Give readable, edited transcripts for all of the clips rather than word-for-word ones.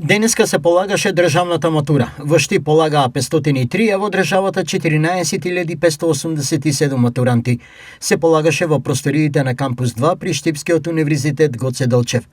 Денеска се полагаше државната матура. Во Штип полагаа 503, а во државата 14.587 матуранти. Се полагаше во просториите на кампус 2 при Штипскиот универзитет Гоце Делчев.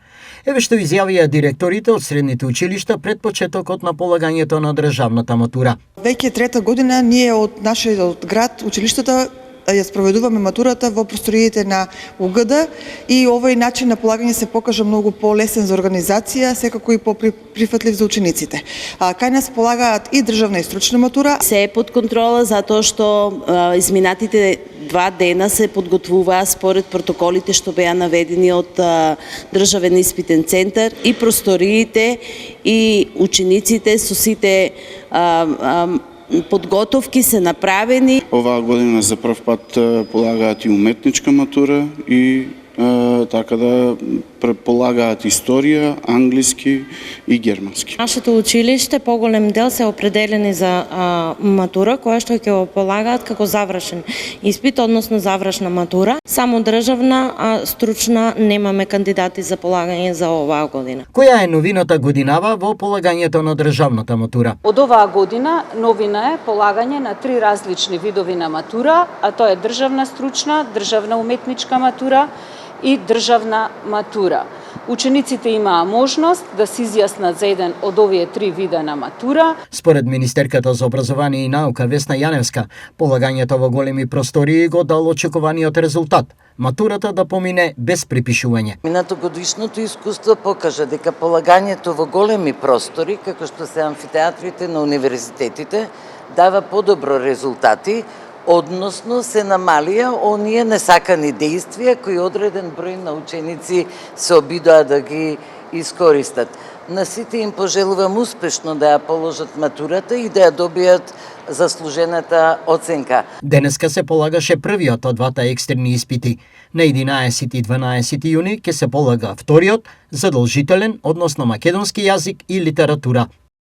Еве што изјавија директорите од средните училишта пред почетокот на полагањето на државната матура. Веќе трета година ние од нашиот град, училиштата, ја спроведуваме матурата во просториите на УГД и овој начин на полагање се покажа многу полесен за организација, секако и поприфатлив за учениците. Кај нас полагаат и државна и стручна матура. Се е под контрола затоа што изминатите 2 дена се подготвуваа според протоколите што беа наведени од Државен испитен центар и просториите и учениците со сите подготовки се направени. Оваа година за прв пат полагаат и уметничка матура и така да полагаат историја, англиски и германски. Нашето училиште поголем дел се определени за матура која што ќе го полагаат како завршен испит, односно завршна матура. Само државна, а стручна немаме кандидати за полагање за оваа година. Која е новината годинава во полагањето на државната матура? Од оваа година новина е полагање на 3 различни видови на матура, а тоа е државна стручна, државна уметничка матура и државна матура. Учениците имаа можност да се изјаснат за еден од овие 3 вида на матура. Според министерката за образование и наука Весна Јаневска, полагањето во големи простории го дало очекуваниот резултат. Матурата да помине без припишување. Минатогодишното искуство покажа дека полагањето во големи простори, како што се амфитеатрите на универзитетите, дава подобро резултати, односно се намалија оние несакани действија кои одреден број на ученици се обидоа да ги искористат. На сите им пожелувам успешно да ја положат матурата и да ја добијат заслужената оценка. Денеска се полагаше првиот од двата екстерни испити. На 11 и 12 јуни ќе се полага вториот, задолжителен, односно македонски јазик и литература.